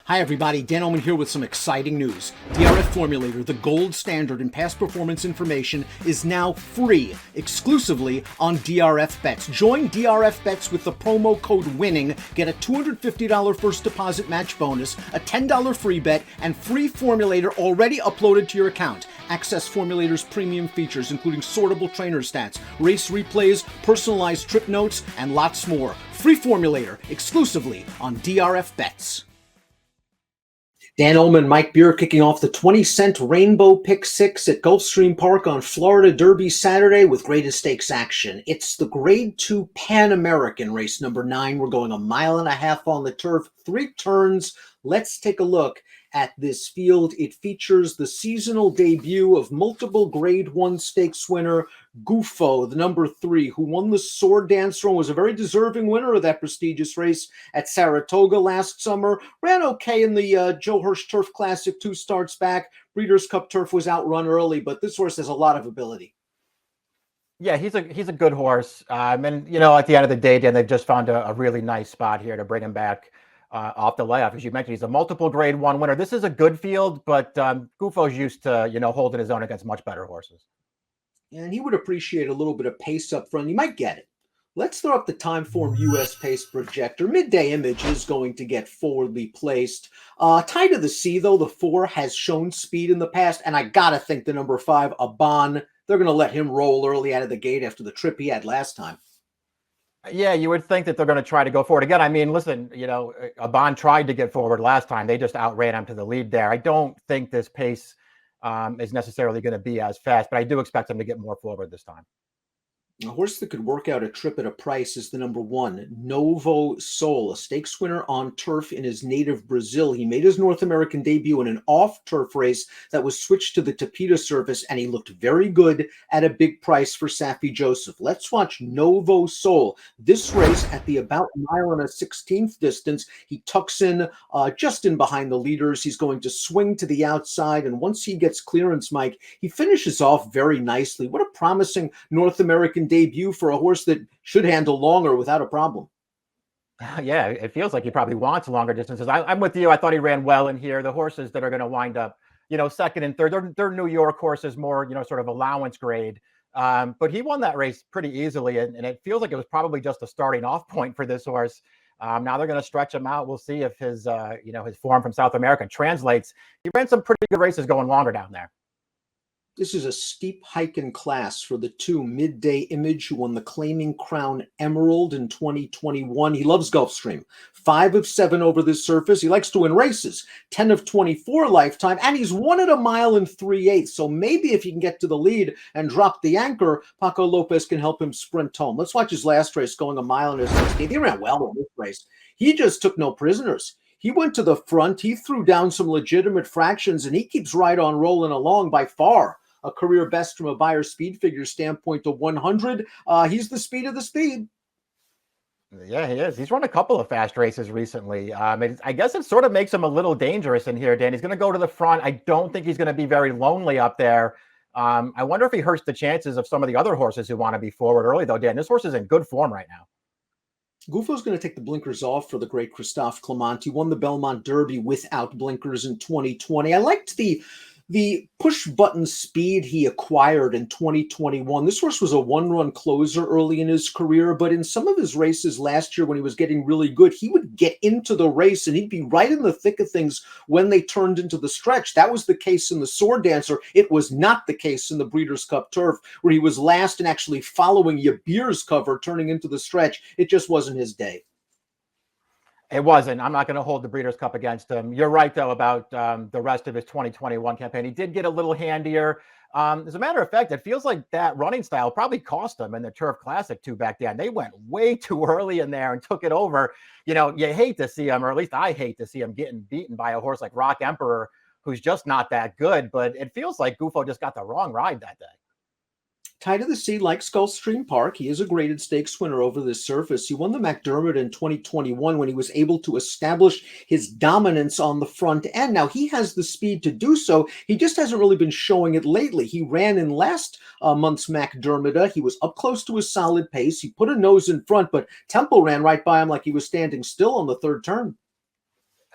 Hi everybody, Dan Illman here with some exciting news. DRF Formulator, the gold standard in past performance information, is now free exclusively on DRF Bets. Join DRF Bets with the promo code WINNING. Get a $250 first deposit match bonus, a $10 free bet, and free Formulator already uploaded to your account. Access Formulator's premium features, including sortable trainer stats, race replays, personalized trip notes, and lots more. Free Formulator exclusively on DRF Bets. Dan Illman, Mike Beer kicking off the 20-cent Rainbow Pick 6 at Gulfstream Park on Florida Derby Saturday with greatest stakes action. It's the Grade 2 Pan American race number 9. We're going 1.5 miles on the turf, 3 turns. Let's take a look at this field. It features the seasonal debut of multiple Grade 1 stakes winner Gufo, the number 3, who won the Sword Dancer and was a very deserving winner of that prestigious race at Saratoga last summer. Ran okay in the Joe Hirsch Turf Classic 2 starts back. Breeders' Cup Turf was outrun early, but this horse has a lot of ability. Yeah, he's a good horse. And, you know, at the end of the day, Dan, they've just found a really nice spot here to bring him back off the layoff. As you mentioned, he's a multiple Grade 1 winner. This is a good field, but Gufo's used to, holding his own against much better horses. And he would appreciate a little bit of pace up front. You might get it. Let's throw up the Timeform US pace projector. Midday Image is going to get forwardly placed. Tie to the C, though, the 4 has shown speed in the past, and I got to think the number 5, Aban, they're going to let him roll early out of the gate after the trip he had last time. Yeah, you would think that they're going to try to go forward. Again, I mean, listen, Aban tried to get forward last time. They just outran him to the lead there. I don't think this pace is necessarily going to be as fast, but I do expect him to get more forward this time. A horse that could work out a trip at a price is the number 1, Novo Sol, a stakes winner on turf in his native Brazil. He made his North American debut in an off-turf race that was switched to the Tapita surface, and he looked very good at a big price for Safi Joseph. Let's watch Novo Sol. This race at the about 1.16 mile distance, he tucks in just in behind the leaders. He's going to swing to the outside, and once he gets clearance, Mike, he finishes off very nicely. What a promising North American debut for a horse that should handle longer without a problem. Yeah, it feels like he probably wants longer distances. I'm with you. I thought he ran well in here. The horses that are going to wind up, second and third, they're New York horses, more, sort of allowance grade. But he won that race pretty easily, and it feels like it was probably just a starting off point for this horse. Now they're going to stretch him out. We'll see if his form from South America translates. He ran some pretty good races going longer down there. This is a steep hike in class for the 2, Midday Image, who won the Claiming Crown Emerald in 2021. He loves Gulfstream. 5 of 7 over this surface. He likes to win races. 10 of 24 lifetime, and he's won at 1 mile 3/8. So maybe if he can get to the lead and drop the anchor, Paco Lopez can help him sprint home. Let's watch his last race going 1 mile 16. He ran well in this race. He just took no prisoners. He went to the front. He threw down some legitimate fractions, and he keeps right on rolling along by far. A career best from a buyer speed figure standpoint to 100. He's the speed of the speed. Yeah, he is. He's run a couple of fast races recently. I guess it sort of makes him a little dangerous in here, Dan. He's going to go to the front. I don't think he's going to be very lonely up there. I wonder if he hurts the chances of some of the other horses who want to be forward early, though, Dan. This horse is in good form right now. Gufo's going to take the blinkers off for the great Christophe Clement. He won the Belmont Derby without blinkers in 2020. I liked the push button speed he acquired in 2021. This horse was a 1-run closer early in his career, but in some of his races last year when he was getting really good, he would get into the race and he'd be right in the thick of things when they turned into the stretch. That was the case in the Sword Dancer. It was not the case in the Breeders' Cup Turf, where he was last and actually following Yabir's cover turning into the stretch. It just wasn't his day. It wasn't. I'm not going to hold the Breeders' Cup against him. You're right, though, about the rest of his 2021 campaign. He did get a little handier. As a matter of fact, it feels like that running style probably cost him in the Turf Classic 2 back then. They went way too early in there and took it over. You hate to see him, or at least I hate to see him getting beaten by a horse like Rock Emperor, who's just not that good. But it feels like Gufo just got the wrong ride that day. Tie to the C likes Gulfstream Park. He is a graded stakes winner over this surface. He won the McDermott in 2021 when he was able to establish his dominance on the front end. Now, he has the speed to do so. He just hasn't really been showing it lately. He ran in last month's McDermott. He was up close to his solid pace. He put a nose in front, but Temple ran right by him like he was standing still on the third turn.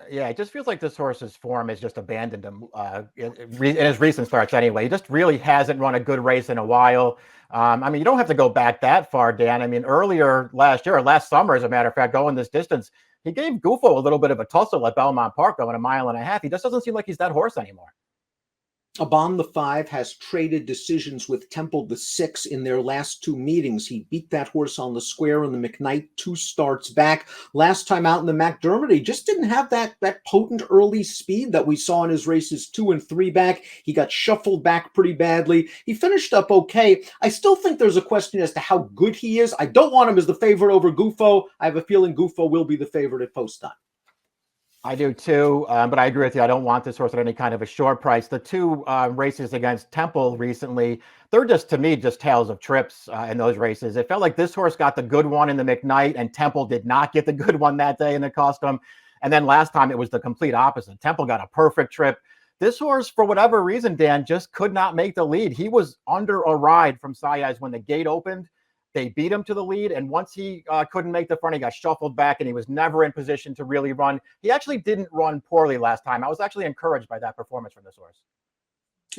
Yeah, it just feels like this horse's form has just abandoned him in his recent starts anyway. He just really hasn't run a good race in a while. I mean, you don't have to go back that far, Dan. I mean, earlier last year, or last summer, as a matter of fact, going this distance, he gave Gufo a little bit of a tussle at Belmont Park going a mile and a half. He just doesn't seem like he's that horse anymore. Abon the 5 has traded decisions with Temple the 6 in their last two meetings. He beat that horse on the square in the McKnight 2 starts back. Last time out in the McDermott, he just didn't have that potent early speed that we saw in his races 2 and 3 back. He got shuffled back pretty badly. He finished up okay. I still think there's a question as to how good he is. I don't want him as the favorite over Gufo. I have a feeling Gufo will be the favorite at post time. I do too, but I agree with you. I don't want this horse at any kind of a short price. The two races against Temple recently, they're just, to me, just tales of trips in those races. It felt like this horse got the good one in the McKnight, and Temple did not get the good one that day in the Custom. And then last time it was the complete opposite. Temple got a perfect trip. This horse, for whatever reason, Dan, just could not make the lead. He was under a ride from Saez when the gate opened. They beat him to the lead, and once he couldn't make the front, he got shuffled back, and he was never in position to really run. He actually didn't run poorly last time. I was actually encouraged by that performance from this horse.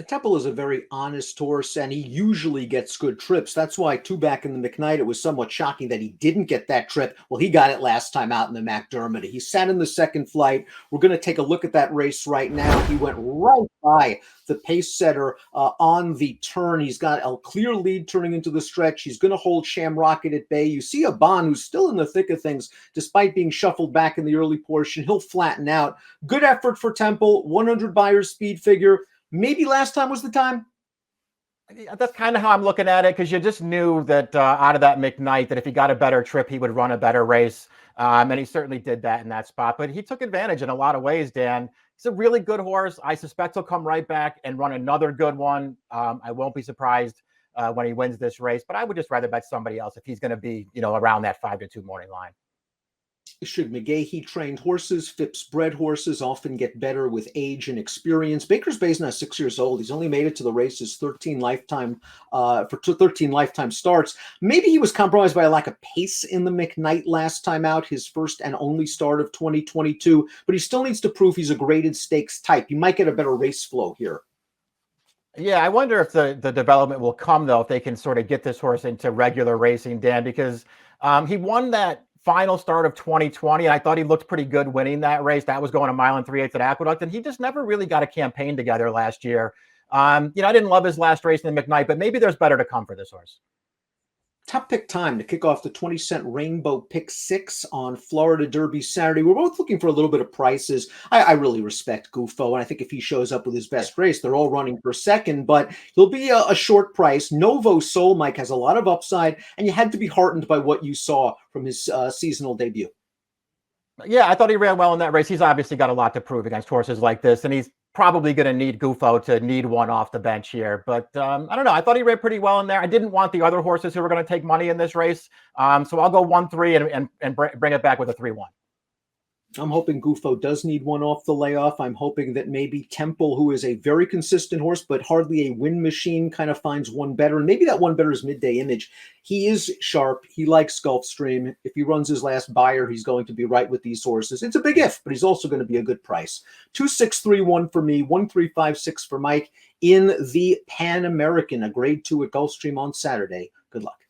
Temple is a very honest horse, and he usually gets good trips. That's why, too, back in the McKnight, it was somewhat shocking that he didn't get that trip. Well, he got it last time out in the McDermott. He sat in the second flight. We're going to take a look at that race right now. He went right by the pace setter on the turn. He's got a clear lead turning into the stretch. He's going to hold Shamrocket at bay. You see Abon, who's still in the thick of things, despite being shuffled back in the early portion. He'll flatten out. Good effort for Temple. 100 Buyers speed figure. Maybe last time was the time. That's kind of how I'm looking at it, because you just knew that out of that McKnight, that if he got a better trip, he would run a better race. And he certainly did that in that spot. But he took advantage in a lot of ways, Dan. He's a really good horse. I suspect he'll come right back and run another good one. I won't be surprised when he wins this race. But I would just rather bet somebody else if he's going to be, around that 5-2 morning line. Should McGahee trained horses, Phipps bred horses often get better with age and experience. Baker's Bay's now 6 years old. He's only made it to the races 13 lifetime starts. Maybe he was compromised by a lack of pace in the McKnight last time out, his first and only start of 2022, but he still needs to prove he's a graded stakes type. You might get a better race flow here. Yeah, I wonder if the development will come, though, if they can sort of get this horse into regular racing, Dan, because he won that final start of 2020, and I thought he looked pretty good winning that race. That was going a mile and 3/8 at Aqueduct, and he just never really got a campaign together last year. I didn't love his last race in the McKnight, but maybe there's better to come for this horse. Top pick time to kick off the 20-cent Rainbow Pick 6 on Florida Derby Saturday. We're both looking for a little bit of prices. I really respect Gufo, and I think if he shows up with his best race, they're all running for second, but he'll be a short price. Novo Soul, Mike, has a lot of upside, and you had to be heartened by what you saw from his seasonal debut. Yeah, I thought he ran well in that race. He's obviously got a lot to prove against horses like this, and he's probably going to need Gufo to need one off the bench here. But I don't know. I thought he ran pretty well in there. I didn't want the other horses who were going to take money in this race. So I'll go 1-3 and bring it back with a 3-1. I'm hoping Gufo does need one off the layoff. I'm hoping that maybe Temple, who is a very consistent horse, but hardly a win machine, kind of finds one better. And maybe that one better is Midday Image. He is sharp. He likes Gulfstream. If he runs his last buyer, he's going to be right with these horses. It's a big if, but he's also going to be a good price. 2-6-3-1 for me, 1-3-5-6 for Mike in the Pan American, a grade 2 at Gulfstream on Saturday. Good luck.